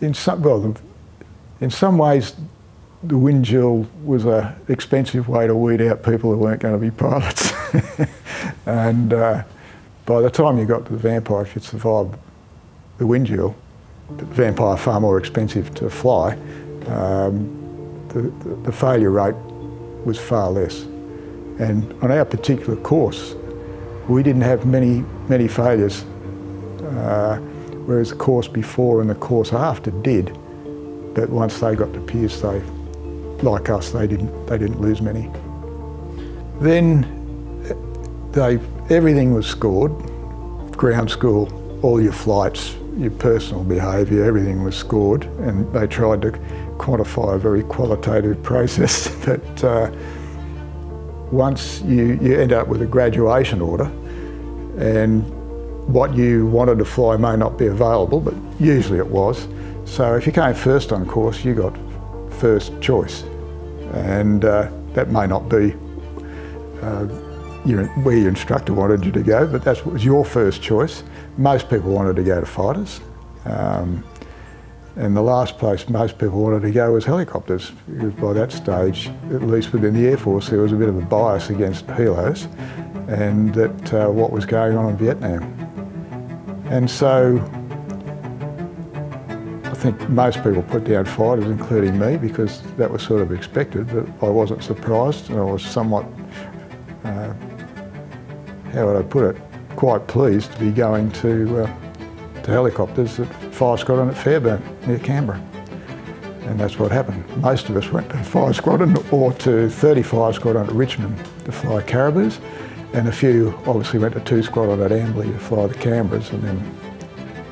In some ways, the wind drill was an expensive way to weed out people who weren't going to be pilots. And by the time you got to the Vampire, if you'd survived the wind drill, the Vampire far more expensive to fly, the failure rate was far less. And on our particular course, we didn't have many failures, whereas the course before and the course after did. But once they got to Pierce, like us, they didn't lose many. Then everything was scored. Ground school, all your flights, your personal behaviour, everything was scored, and they tried to quantify a very qualitative process. But once you end up with a graduation order, and what you wanted to fly may not be available, but usually it was. So if you came first on course, you got first choice, and that may not be where your instructor wanted you to go, but that was your first choice. Most people wanted to go to fighters, and the last place most people wanted to go was helicopters, because by that stage, at least within the Air Force, there was a bit of a bias against helos and that what was going on in Vietnam. And so I think most people put down fighters, including me, because that was sort of expected, but I wasn't surprised, and I was somewhat, how would I put it, quite pleased to be going to helicopters at Fire Squadron at Fairburn, near Canberra. And that's what happened. Most of us went to Fire Squadron or to 35 Squadron at Richmond to fly Caribous, and a few obviously went to 2 Squadron at Amberley to fly the Canberras, and then,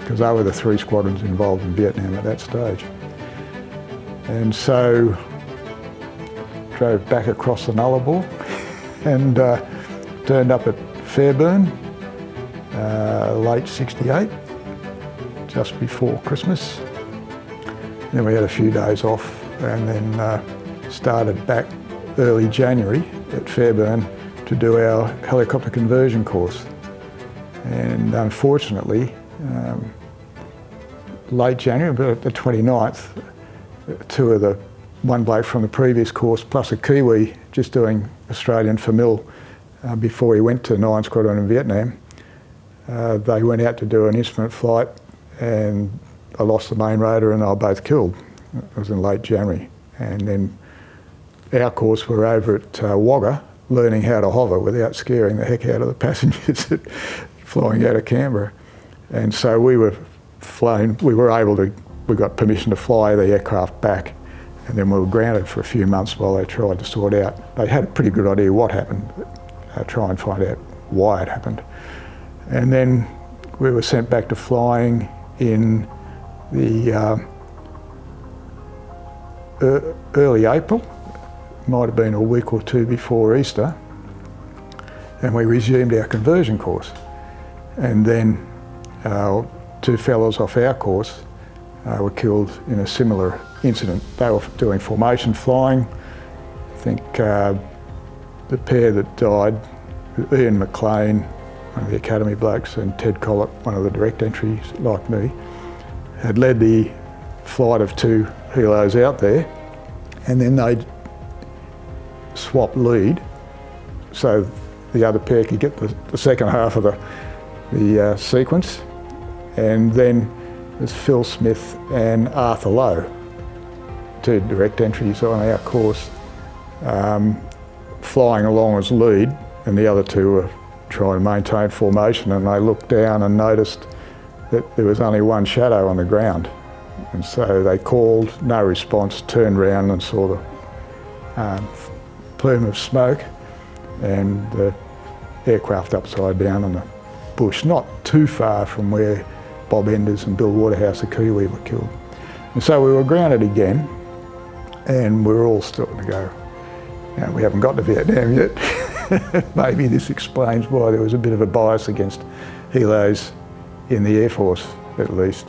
because they were the 3 squadrons involved in Vietnam at that stage. And so drove back across the Nullarbor and turned up at Fairburn, late '68, just before Christmas. And then we had a few days off, and then started back early January at Fairburn to do our helicopter conversion course. And unfortunately, late January, but the 29th, one bloke from the previous course plus a Kiwi just doing Australian FMIL before he went to 9 Squadron in Vietnam. They went out to do an instrument flight, and I lost the main rotor and they were both killed. It was in late January. And then our course, we're over at Wagga learning how to hover without scaring the heck out of the passengers flying out of Canberra. And so we were flown, we got permission to fly the aircraft back, and then we were grounded for a few months while they tried to sort out. They had a pretty good idea what happened, but try and find out why it happened. And then we were sent back to flying in the early April, might have been a week or two before Easter, and we resumed our conversion course. And then 2 fellows off our course were killed in a similar incident. They were doing formation flying. I think the pair that died, Ian McLean, one of the Academy blokes, and Ted Collett, one of the direct entries like me, had led the flight of 2 helos out there, and then they'd swap lead so the other pair could get the second half of the sequence. And then there's Phil Smith and Arthur Lowe, 2 direct entries on our course, flying along as lead, and the other 2 were trying to maintain formation, and they looked down and noticed that there was only one shadow on the ground. And so they called, no response, turned around and saw the plume of smoke and the aircraft upside down in the bush, not too far from where Bob Enders and Bill Waterhouse, the Kiwi, were killed. And so we were grounded again, and we were all starting to go, now, we haven't got to Vietnam yet. Maybe this explains why there was a bit of a bias against helos in the Air Force, at least.